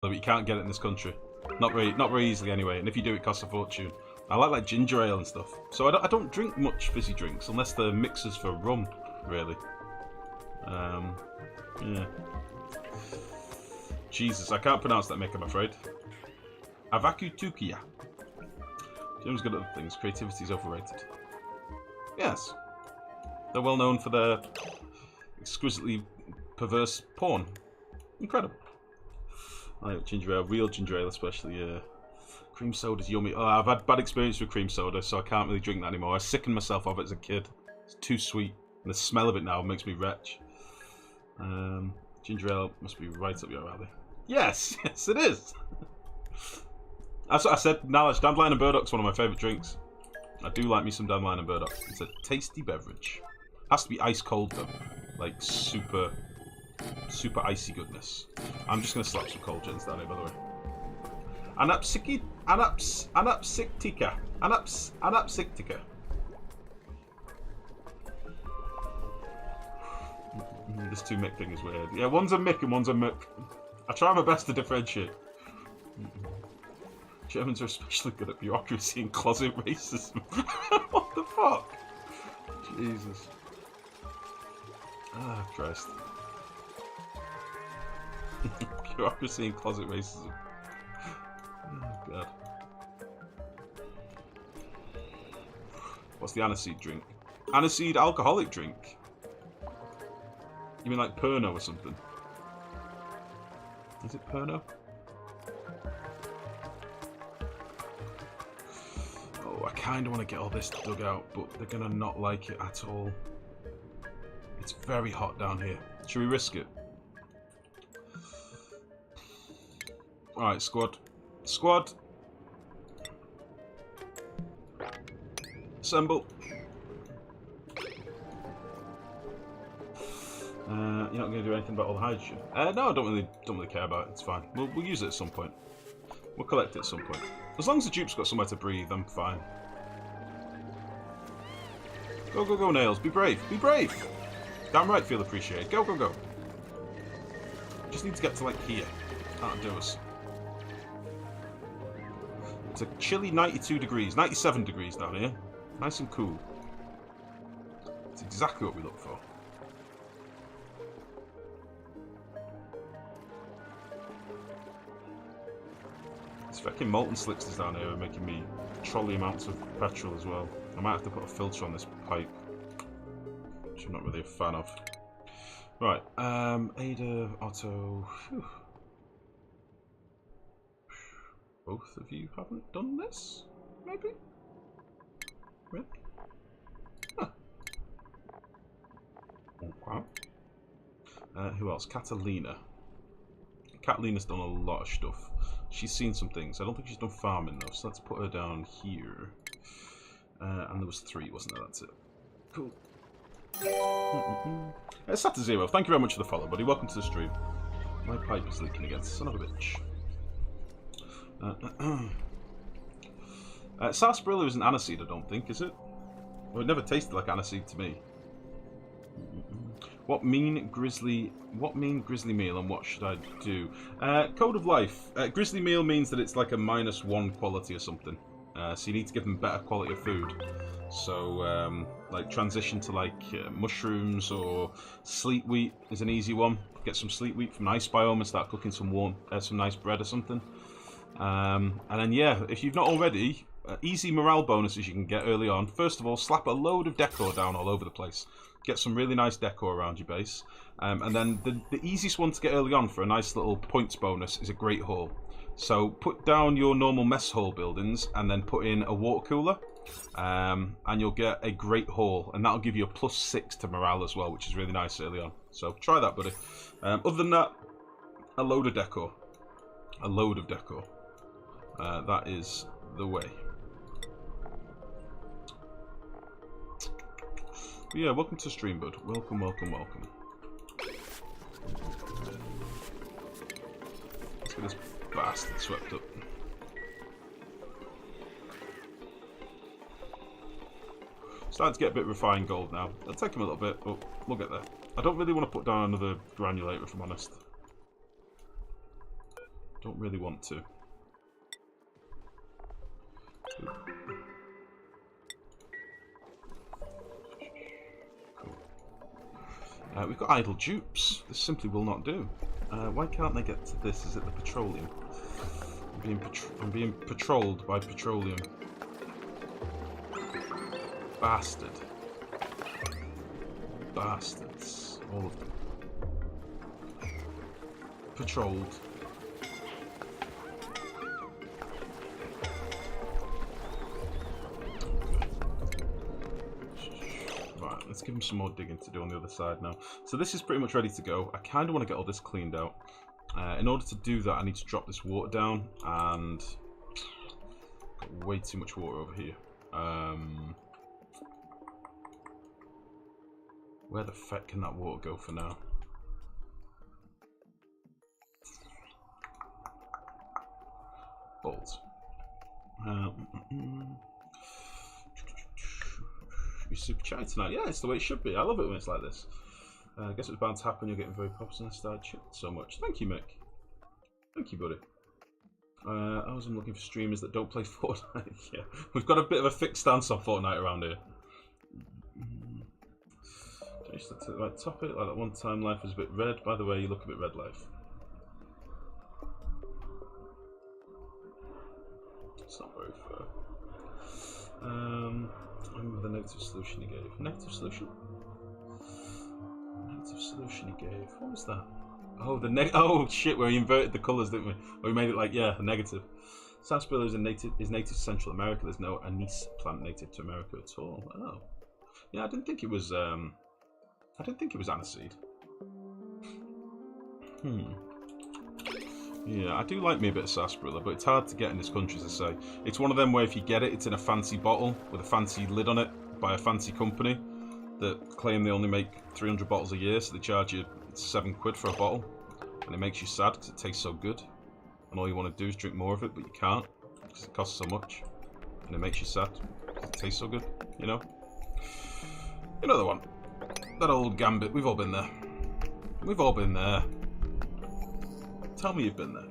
but you can't get it in this country. Not very easily anyway. And if you do, it costs a fortune. I like ginger ale and stuff. So I don't drink much fizzy drinks unless they're mixers for rum, really. Yeah. Jesus, I can't pronounce that, Mick, I'm afraid. Avakutukia. Jim's good at other things. Creativity is overrated. Yes. They're well known for their exquisitely perverse porn. Incredible. I like ginger ale, real ginger ale especially. Cream soda's yummy. Oh, I've had bad experience with cream soda, so I can't really drink that anymore. I sickened myself of it as a kid. It's too sweet. And the smell of it now makes me retch. Ginger ale must be right up your alley. Yes! Yes, it is! That's what I said. Knowledge. Dandelion and Burdoc's one of my favourite drinks. I do like me some Dandelion and Burdock. It's a tasty beverage. Has to be ice cold though. Like super icy goodness. I'm just going to slap some cold gins down here, by the way. Anapsictica. This two Mick thing is weird. Yeah, one's a Mick and one's a Mick. I try my best to differentiate. Germans are especially good at bureaucracy and closet racism. What the fuck? Jesus. Ah, Christ. Bureaucracy and closet racism. Oh, God. What's the aniseed drink? Aniseed alcoholic drink? You mean like Pernod or something? Is it Pernod? Oh, I kind of want to get all this dug out, but they're going to not like it at all. It's very hot down here. Should we risk it? Alright, squad. Squad! Assemble! You're not going to do anything about all the hydrogen? No, I don't really care about it. It's fine. We'll use it at some point. We'll collect it at some point. As long as the dupe's got somewhere to breathe, I'm fine. Go, go, go, Nails. Be brave. Be brave! Damn right, feel appreciated. Go, go, go. Just need to get to, like, here. That'll do us. It's a chilly 92 degrees. 97 degrees down here. Nice and cool. It's exactly what we look for. These fucking molten slicksters down here are making me trolley amounts of petrol as well. I might have to put a filter on this pipe, which I'm not really a fan of. Right, Ada, Otto. Whew. Both of you haven't done this? Maybe? Really? Huh. Wow. Who else? Catalina. Catalina's done a lot of stuff. She's seen some things. I don't think she's done farming though, so let's put her down here. And there was 3, wasn't there? That's it. Cool. It's Sat to Zero. Thank you very much for the follow, buddy. Welcome to the stream. My pipe is leaking again. Son of a bitch. Sarsaparilla isn't aniseed, I don't think, is it? Well, it never tasted like aniseed to me. What mean grizzly meal and what should I do? Code of life. Grizzly meal means that it's like a -1 quality or something. So you need to give them better quality of food. So like transition to like mushrooms or sleet wheat is an easy one. Get some sleet wheat from an ice biome and start cooking some some nice bread or something. And then yeah, if you've not already, easy morale bonuses you can get early on. First of all, slap a load of decor down all over the place. Get some really nice decor around your base. And then the easiest one to get early on for a nice little points bonus is a Great Hall. So put down your normal mess hall buildings and then put in a water cooler. And you'll get a Great Hall. And that'll give you a +6 to morale as well, which is really nice early on. So try that, buddy. Other than that, a load of decor. A load of decor. That is the way. But yeah, welcome to stream, bud. Welcome, welcome, welcome. Let's get this bastard swept up. Starting to get a bit refined gold now. It'll take him a little bit, but we'll get there. I don't really want to put down another granulator, if I'm honest. Don't really want to. Cool. We've got idle dupes. This simply will not do. Why can't they get to this? Is it the petroleum? I'm being patrolled by petroleum. Bastard. Bastards. All of them. Patrolled. Right, let's give him some more digging to do on the other side now. So this is pretty much ready to go. I kind of want to get all this cleaned out. In order to do that, I need to drop this water down, and got way too much water over here. Where the fuck can that water go for now? Balls. You super chatty tonight? Yeah, it's the way it should be. I love it when it's like this. I guess it was bound to happen. You're getting very popular and I started chatting so much. Thank you, Mick. Thank you, buddy. I was looking for streamers that don't play Fortnite. Yeah, we've got a bit of a fixed stance on Fortnite around here. Just to like top it, like that one time life was a bit red. By the way, you look a bit red, life. It's not very fair. I remember the negative solution he gave. Negative solution? Negative solution he gave. What was that? Oh, the oh shit! Where we inverted the colours, didn't we? Or we made it like, yeah, a negative. Sarsaparilla is native to Central America. There's no anise plant native to America at all. Oh, yeah. I didn't think it was. I didn't think it was aniseed. Yeah, I do like me a bit of sarsaparilla, but it's hard to get in this country, as I say. It's one of them where if you get it, it's in a fancy bottle with a fancy lid on it by a fancy company that claim they only make 300 bottles a year, so they charge you £7 for a bottle, and it makes you sad because it tastes so good, and all you want to do is drink more of it, but you can't because it costs so much, and it makes you sad because it tastes so good. You know the one. That old gambit. We've all been there. We've all been there. Tell me you've been there.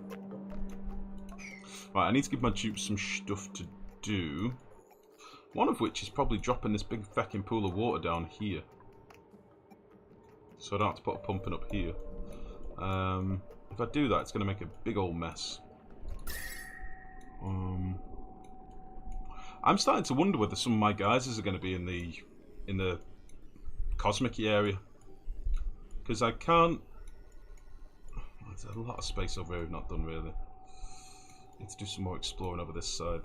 Right, I need to give my dupes some stuff to do. One of which is probably dropping this big fucking pool of water down here. So I don't have to put a pumping up here. If I do that, it's going to make a big old mess. I'm starting to wonder whether some of my geysers are going to be in the cosmic area, because I can't. There's a lot of space over here we've not done really. Need to do some more exploring over this side.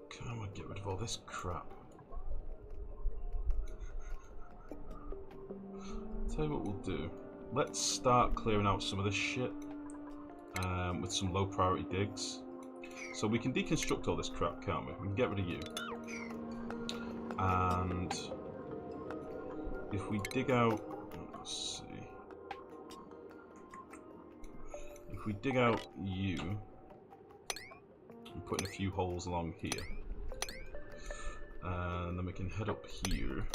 Can I get rid of all this crap? Tell you what we'll do. Let's start clearing out some of this shit with some low priority digs. So we can deconstruct all this crap, can't we? We can get rid of you. And if we dig out, let's see, if we dig out you and put in a few holes along here, and then we can head up here.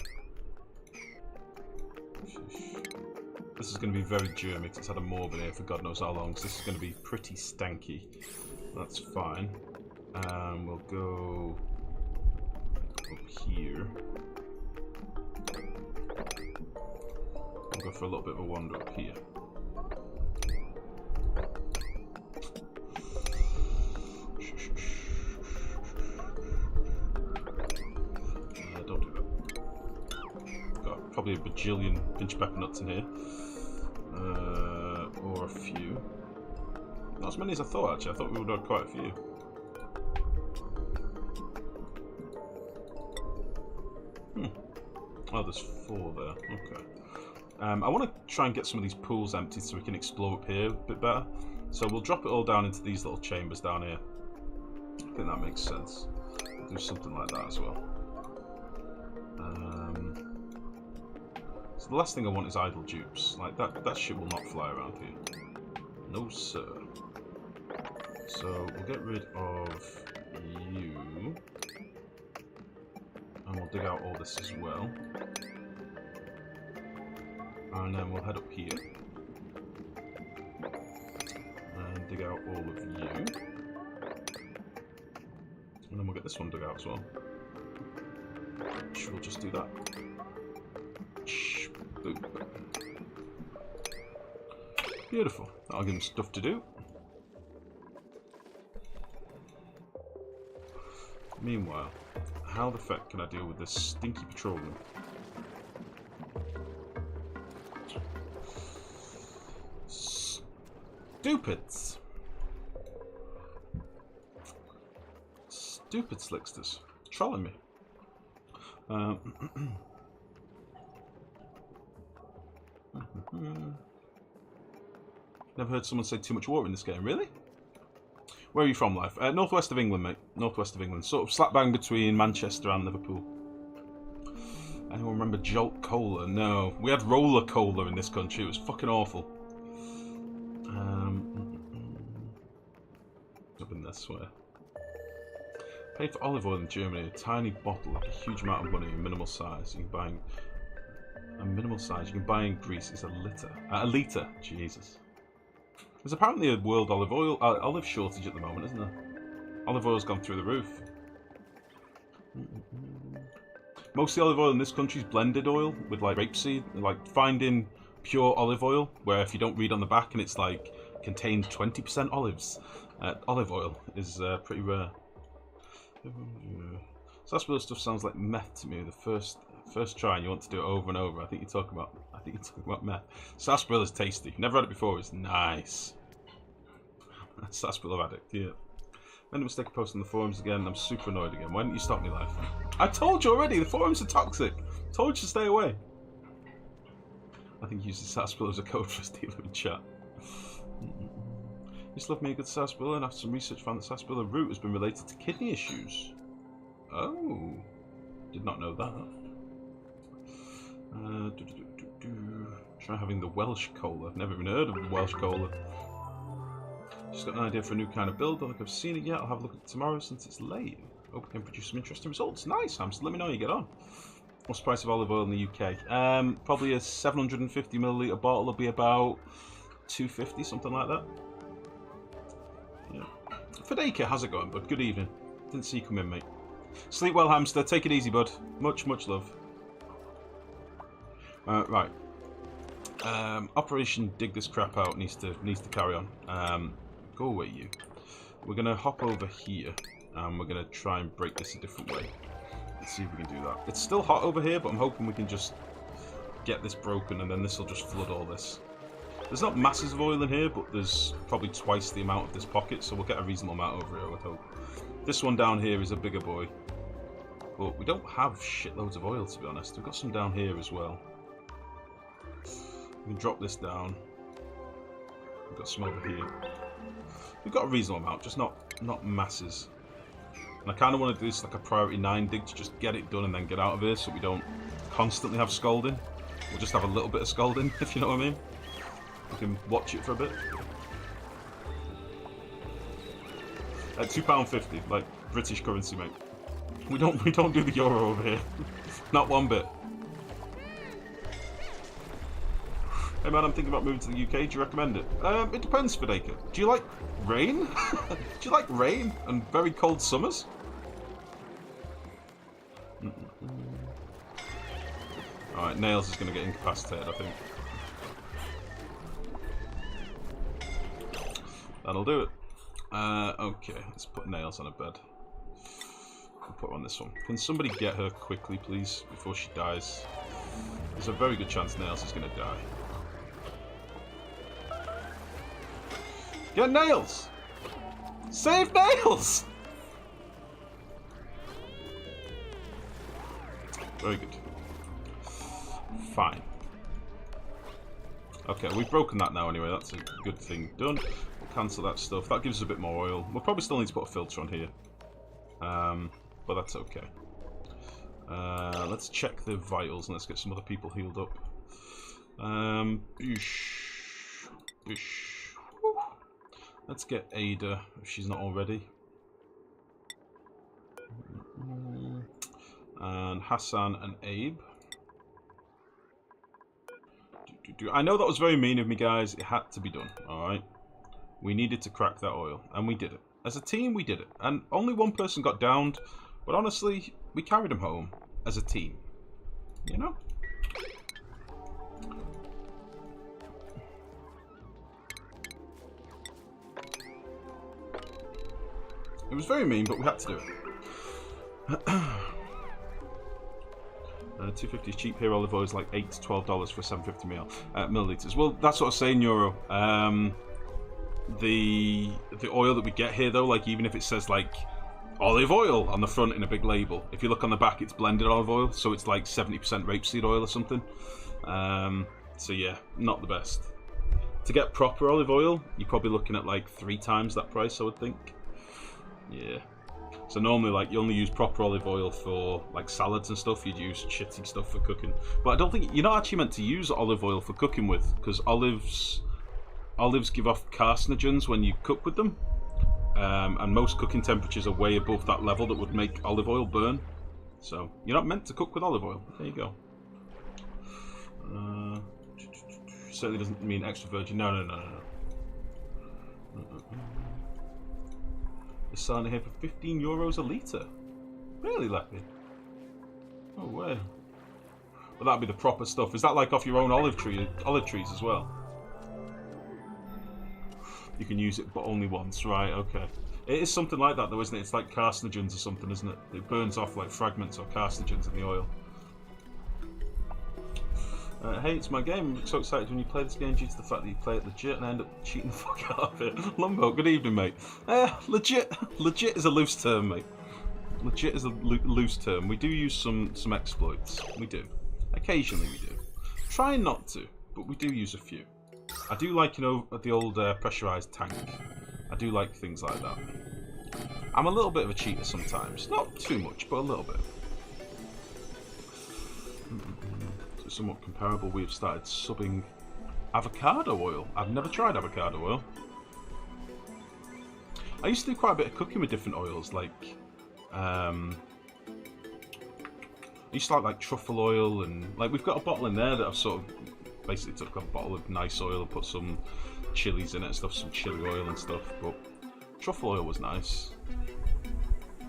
This is going to be very germy because it's had a mob in here for God knows how long, so this is going to be pretty stanky. That's fine. We'll go up here. We'll go for a little bit of a wander up here. Don't do that. Got probably a bajillion pinch pepper nuts in here. Or a few. Not as many as I thought, actually. I thought we would have quite a few. Oh, there's 4 there. Okay. I want to try and get some of these pools empty so we can explore up here a bit better. So we'll drop it all down into these little chambers down here. I think that makes sense. We'll do something like that as well. So the last thing I want is idle dupes. Like that shit will not fly around here. No sir. So we'll get rid of you. And we'll dig out all this as well. And then we'll head up here. dig out all of you. And then we'll get this one dug out as well. We'll just do that. Boop. Beautiful. That'll give him stuff to do. Meanwhile, how the fuck can I deal with this stinky petroleum? Stupids! Stupid slicksters. Trolling me. Never heard someone say too much water in this game, really? Where are you from, Life? Northwest of England, mate. Northwest of England. Sort of slap bang between Manchester and Liverpool. Anyone remember Jolt Cola? No. We had Roller Cola in this country. It was fucking awful. Up in this way. Paid for olive oil in Germany. A tiny bottle, like a huge amount of money, a minimal size. You can buy a minimal size. You can buy in Greece is a litre. Jesus. There's apparently a world olive shortage at the moment, isn't there? Olive oil's gone through the roof. Most of the olive oil in this country is blended oil with like rapeseed. Like finding pure olive oil, where if you don't read on the back and it's like contained 20% olive oil is pretty rare. Sarsaparilla stuff sounds like meth to me. The first try and you want to do it over and over. I think you're talking about meth. Sarsaparilla is tasty. Never had it before. It's nice. Sarsaparilla addict. Yeah. Made a mistake of posting the forums again. I'm super annoyed again. Why didn't you stop me, Life? I told you already. The forums are toxic. Told you to stay away. I think using sarsaparilla as a code for a dealer in chat. Just love me a good sarsaparilla, and after some research found that sarsaparilla root has been related to kidney issues. Oh, did not know that. Try having the Welsh cola. I've never even heard of the Welsh cola. Just got an idea for a new kind of build. I don't think I've seen it yet. I'll have a look at it tomorrow since it's late. Hope I can produce some interesting results. Nice, Hamster. Let me know how you get on. What's the price of olive oil in the UK? Probably a 750ml bottle will be about $2.50, something like that. Yeah. Fadeka, how's it going, bud? Good evening. Didn't see you come in, mate. Sleep well, Hamster. Take it easy, bud. Much love. Right. Operation Dig This Crap Out needs to carry on. Go away, you. We're gonna hop over here, and we're gonna try and break this a different way. Let's see if we can do that. It's still hot over here, but I'm hoping we can just get this broken, and then this will just flood all this. There's not masses of oil in here, but there's probably twice the amount of this pocket, so we'll get a reasonable amount over here, I would hope. This one down here is a bigger boy, but we don't have shitloads of oil, to be honest. We've got some down here as well. We can drop this down. We've got some over here. We've got a reasonable amount, just not masses. And I kind of want to do this like a priority 9 dig to just get it done and then get out of here, so we don't constantly have scalding. We'll just have a little bit of scalding, if you know what I mean. We can watch it for a bit. At £2.50, like British currency, mate. We don't do the euro over here. Not one bit. Hey man, I'm thinking about moving to the UK. Do you recommend it? It depends, Fadeka. Do you like rain? Do you like rain and very cold summers? Alright, Nails is going to get incapacitated, I think. That'll do it. Okay, let's put Nails on a bed. We'll put her on this one. Can somebody get her quickly, please, before she dies? There's a very good chance Nails is going to die. Get Nails! Save Nails! Very good. Fine. Okay, we've broken that now anyway. That's a good thing done. We'll cancel that stuff. That gives us a bit more oil. We'll probably still need to put a filter on here. But that's okay. Let's check the vitals and let's get some other people healed up. Boosh. Boosh. Let's get Ada, if she's not already. And Hassan and Abe. I know that was very mean of me, guys. It had to be done, alright? We needed to crack that oil, and we did it. As a team, we did it. And only one person got downed, but honestly, we carried him home as a team. You know? It was very mean, but we had to do it. 250 is cheap here. Olive oil is like $8 to $12 for 750 milliliters. Well, that's what I was saying, Euro. The oil that we get here, though, like even if it says like olive oil on the front in a big label, if you look on the back, it's blended olive oil, so it's like 70% rapeseed oil or something. So yeah, not the best. To get proper olive oil, you're probably looking at like 3 times that price, I would think. Yeah. So normally, like, you only use proper olive oil for like salads and stuff. You'd use shitty stuff for cooking. But I don't think you're not actually meant to use olive oil for cooking with, because olives give off carcinogens when you cook with them, and most cooking temperatures are way above that level that would make olive oil burn. So you're not meant to cook with olive oil. There you go. Certainly doesn't mean extra virgin. No. It's selling here for €15 a litre. Really, Leppy? No way. Well, that'd be the proper stuff. Is that like off your own olive trees as well? You can use it, but only once, right? Okay. It is something like that, though, isn't it? It's like carcinogens or something, isn't it? It burns off like fragments or carcinogens in the oil. Hey, it's my game. I'm so excited when you play this game due to the fact that you play it legit and I end up cheating the fuck out of it. Lumbo, good evening, mate. Legit is a loose term, mate. Legit is a loose term. We do use some exploits. We do. Occasionally we do. Try not to, but we do use a few. I do like, you know, the old pressurized tank. I do like things like that. I'm a little bit of a cheater sometimes. Not too much, but a little bit. Somewhat comparable, we have started subbing avocado oil. I've never tried avocado oil. I used to do quite a bit of cooking with different oils, like I used to like truffle oil, and like we've got a bottle in there that I've sort of basically took a bottle of nice oil and put some chilies in it and stuff, some chili oil and stuff, but truffle oil was nice.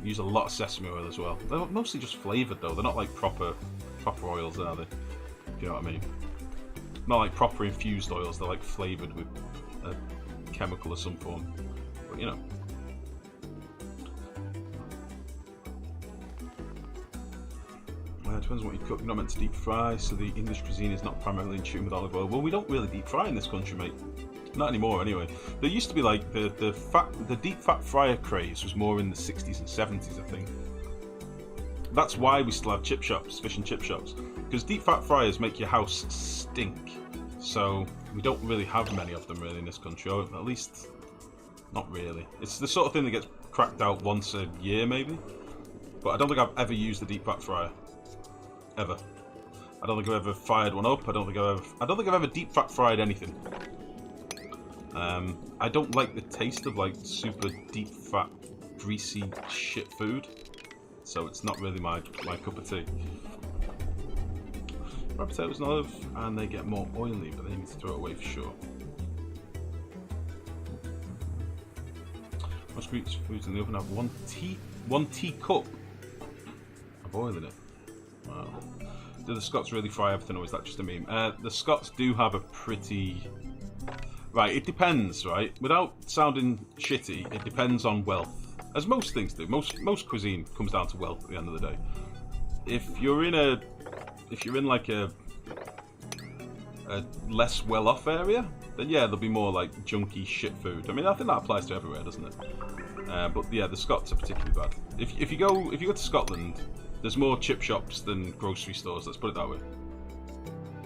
We use a lot of sesame oil as well. They're mostly just flavoured though, they're not like proper oils, are they? If you know what I mean. Not like proper infused oils, they're like flavoured with a chemical of some form. But you know. Depends on what you cook. You're not meant to deep fry, so the English cuisine is not primarily in tune with olive oil. Well, we don't really deep fry in this country, mate. Not anymore, anyway. There used to be like the deep fat fryer craze was more in the 60s and 70s, I think. That's why we still have chip shops, fish and chip shops, because deep fat fryers make your house stink. So we don't really have many of them really in this country, or at least not really. It's the sort of thing that gets cracked out once a year, maybe. But I don't think I've ever used a deep fat fryer. Ever. I don't think I've ever fired one up. I don't think I've ever deep fat fried anything. I don't like the taste of like super deep fat, greasy shit food. So it's not really my cup of tea. Fried potatoes and olive, and they get more oily, but they need to throw it away for sure. Most Greek foods in the oven have one teacup of oil in it. Wow. Do the Scots really fry everything, or is that just a meme? The Scots do have a pretty... Right, it depends, right? Without sounding shitty, it depends on wealth. As most things do. Most cuisine comes down to wealth at the end of the day. If you're in like a less well-off area, then yeah, there'll be more like junky shit food. I mean, I think that applies to everywhere, doesn't it? But yeah, the Scots are particularly bad. If you go to Scotland, there's more chip shops than grocery stores. Let's put it that way.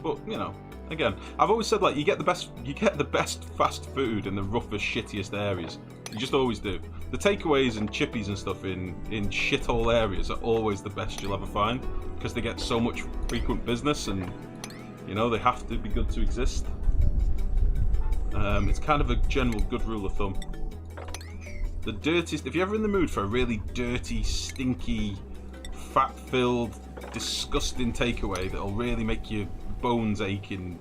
But you know, again, I've always said like you get the best fast food in the roughest, shittiest areas. You just always do. The takeaways and chippies and stuff in shithole areas are always the best you'll ever find, because they get so much frequent business, and you know they have to be good to exist. It's kind of a general good rule of thumb. The dirtiest, if you're ever in the mood for a really dirty, stinky, fat-filled, disgusting takeaway that'll really make your bones ache in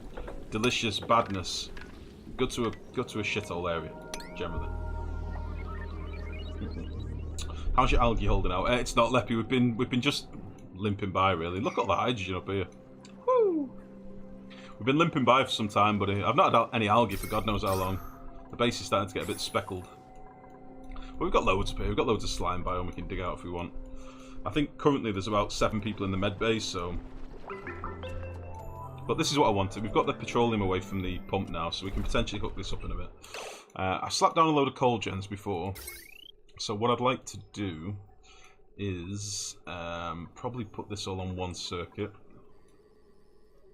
delicious badness, go to a shithole area. generally. How's your algae holding out? It's not, Leppy. We've been just limping by, really. Look at all the hydrogen up here. Woo! We've been limping by for some time, buddy. I've not had any algae for God knows how long. The base is starting to get a bit speckled. But we've got loads up here. We've got loads of slime biome we can dig out if we want. I think currently there's about 7 people in the med base, so... But this is what I wanted. We've got the petroleum away from the pump now, so we can potentially hook this up in a bit. I slapped down a load of coal gens before, so what I'd like to do is probably put this all on one circuit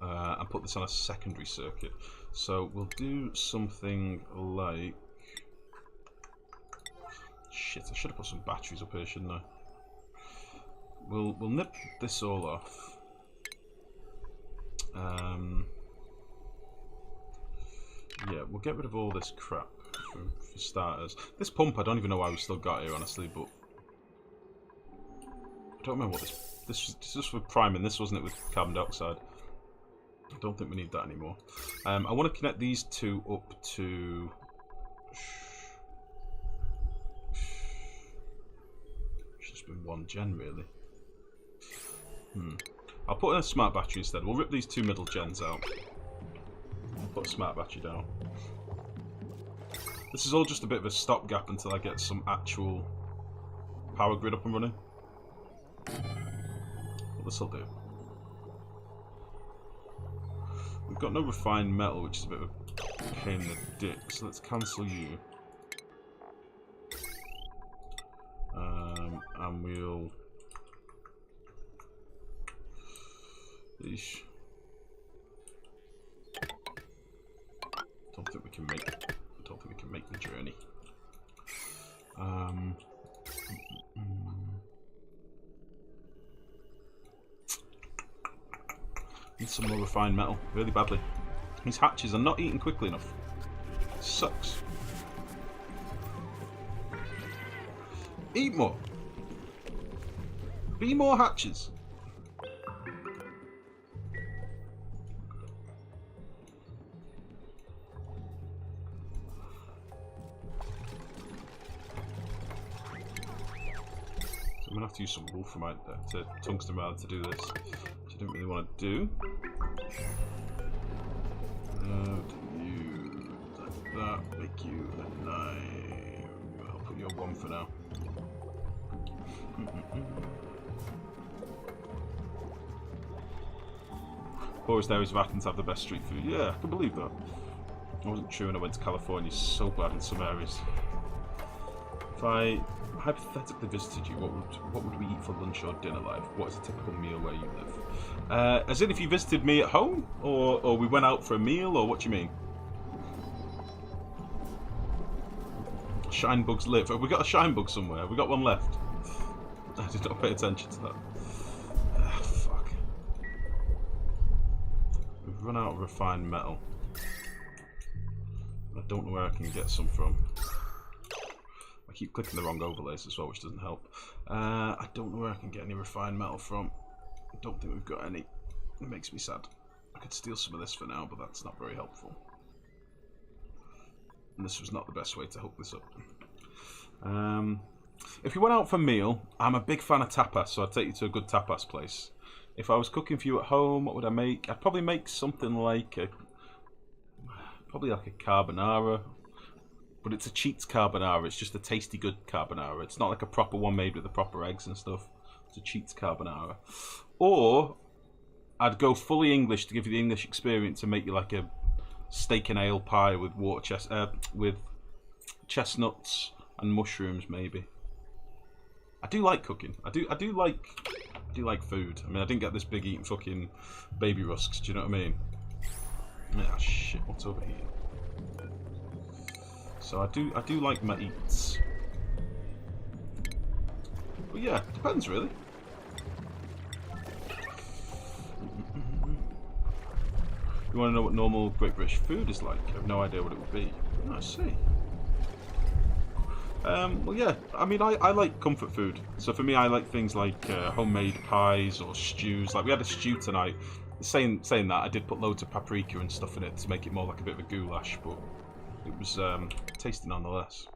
and put this on a secondary circuit. So we'll do something like... Shit, I should have put some batteries up here, shouldn't I? We'll nip this all off. Yeah, we'll get rid of all this crap for starters. This pump, I don't even know why we still got here, honestly, but I don't remember what this was for priming. This wasn't it with carbon dioxide. I don't think we need that anymore. I want to connect these two up to... It's just been one gen, really. I'll put in a smart battery instead. We'll rip these 2 middle gens out. I'll put a smart battery down. This is all just a bit of a stopgap until I get some actual power grid up and running. But this'll do. We've got no refined metal, which is a bit of a pain in the dick, so let's cancel you. And we'll... Eesh. Don't think we can make the journey. Need some more refined metal, really badly. These hatches are not eating quickly enough. It sucks. Eat more. Be more hatches. I'm gonna have to use some wolframite to tungsten rather to do this, which I didn't really want to do. You like that, make you a 9. I'll put you a 1 for now. Poorest areas of Athens have the best street food. Yeah, I can believe that. I wasn't true when I went to California. So bad in some areas. If I hypothetically visited you, what would we eat for lunch or dinner, Life? What is a typical meal where you live? As in, if you visited me at home, or we went out for a meal, or what do you mean? Shine bugs live. Have we got a shine bug somewhere? Have we got one left? I did not pay attention to that. Fuck. We've run out of refined metal. I don't know where I can get some from. I keep clicking the wrong overlays as well, which doesn't help. I don't know where I can get any refined metal from. I don't think we've got any. It makes me sad. I could steal some of this for now, but that's not very helpful. And this was not the best way to hook this up. If you went out for a meal, I'm a big fan of tapas, so I'd take you to a good tapas place. If I was cooking for you at home, what would I make? I'd probably make something like probably like a carbonara. But it's a cheats carbonara. It's just a tasty good carbonara. It's not like a proper one made with the proper eggs and stuff. It's a cheats carbonara. Or I'd go fully English to give you the English experience and make you like a steak and ale pie with with chestnuts and mushrooms, maybe. I do like cooking. I do like food. I mean, I didn't get this big eating fucking baby rusks. Do you know what I mean? Ah, shit. What's over here? So I do like my eats. But yeah, depends really. You want to know what normal Great British food is like? I have no idea what it would be. I see. Well, yeah. I mean, I like comfort food. So for me, I like things like homemade pies or stews. Like we had a stew tonight. Saying that, I did put loads of paprika and stuff in it to make it more like a bit of a goulash, but it was tasty nonetheless.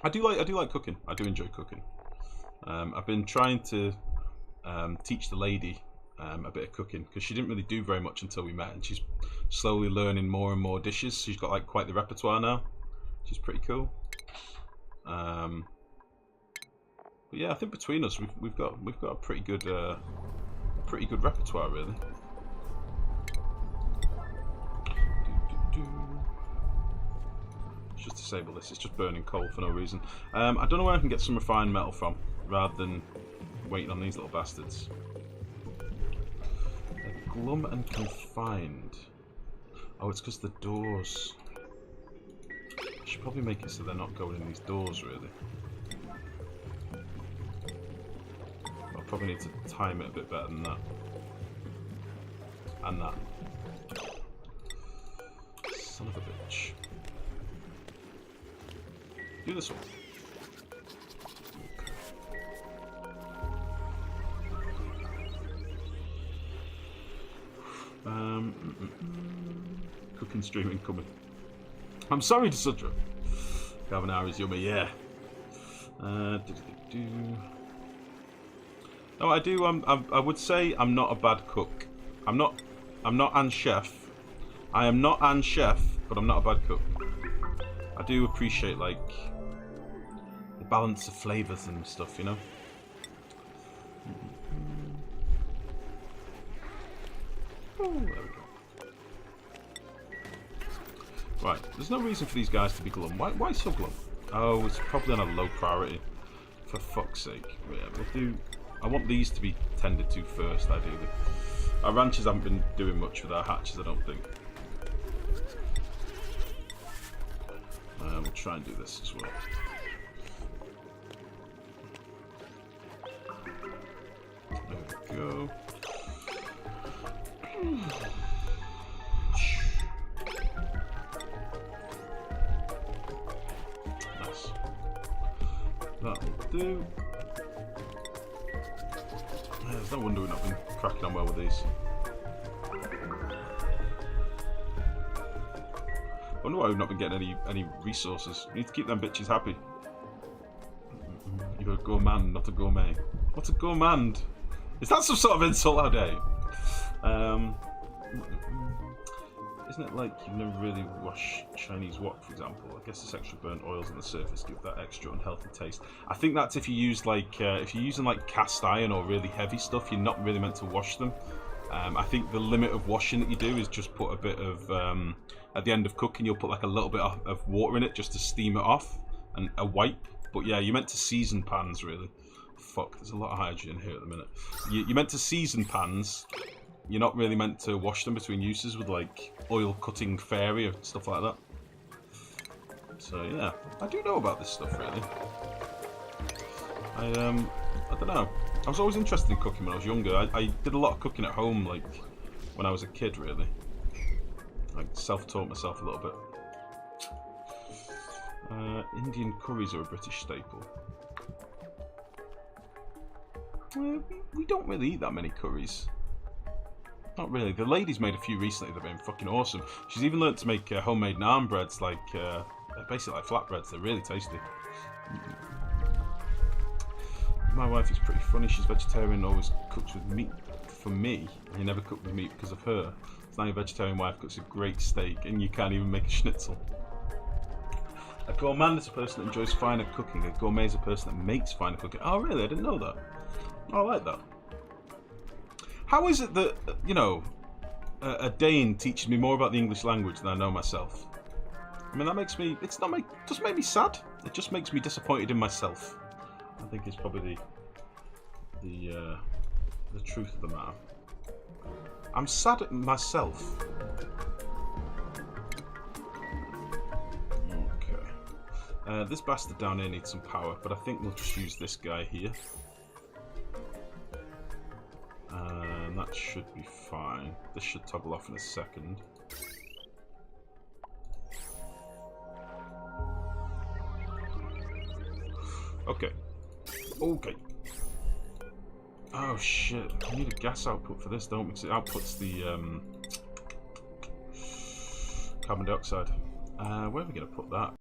I do like cooking. I do enjoy cooking. I've been trying to teach the lady a bit of cooking because she didn't really do very much until we met, and she's slowly learning more and more dishes. She's got like quite the repertoire now, which is pretty cool. But yeah, I think between us we've got a pretty good repertoire really. Let's just disable this. It's just burning coal for no reason. I don't know where I can get some refined metal from, rather than waiting on these little bastards. They're glum and confined. Oh, it's because the doors. I should probably make it so they're not going in these doors, really. I'll probably need to time it a bit better than that. And that. Son of a bitch. Do this one. Cooking stream incoming. I'm sorry to Sudra. Carbonara is yummy, yeah. No, I do. I would say I'm not a bad cook. I'm not an chef. I am not an chef, but I'm not a bad cook. I do appreciate like the balance of flavors and stuff, you know. Oh, there we go. Right, there's no reason for these guys to be glum. Why so glum? Oh, it's probably on a low priority. For fuck's sake. Yeah, we'll do. I want these to be tended to first, ideally. Our ranchers haven't been doing much with our hatches, I don't think. We'll try and do this as well. There we go. Nice. That'll do. Yeah, there's no wonder we've not been cracking on well with these. I wonder why we've not been getting any resources. We need to keep them bitches happy. You're a gourmand, not a gourmet. What's a gourmand? Is that some sort of insult out there? Isn't it like you've never really washed Chinese wok, for example? I guess this extra burnt oils on the surface give that extra unhealthy taste. I think that's if you use like if you're using like cast iron or really heavy stuff, you're not really meant to wash them. I think the limit of washing that you do is just put a bit of at the end of cooking, you'll put like a little bit of water in it just to steam it off and a wipe. But yeah, you're meant to season pans really. Fuck, there's a lot of hydrogen here at the minute. You're meant to season pans. You're not really meant to wash them between uses with like oil cutting fairy or stuff like that. So yeah, I do know about this stuff really. I don't know. I was always interested in cooking when I was younger. I did a lot of cooking at home, like when I was a kid really. I self-taught myself a little bit. Indian curries are a British staple. We don't really eat that many curries. Not really. The lady's made a few recently that have been fucking awesome. She's even learnt to make homemade naan breads, like they're basically like flatbreads. They're really tasty. My wife is pretty funny. She's vegetarian, always cooks with meat for me. And you never cook with meat because of her. So now your vegetarian wife cooks a great steak and you can't even make a schnitzel. A gourmand is a person that enjoys finer cooking. A gourmet is a person that makes finer cooking. Oh really? I didn't know that. Oh, I like that. How is it that, you know, a Dane teaches me more about the English language than I know myself? I mean, that makes me, doesn't make me sad. It just makes me disappointed in myself. I think it's probably the truth of the matter. I'm sad at myself. Okay. This bastard down here needs some power, but I think we'll just use this guy here. And that should be fine. This should toggle off in a second. Okay. Okay. Oh shit. I need a gas output for this, don't we? Because it outputs the carbon dioxide. Where are we going to put that?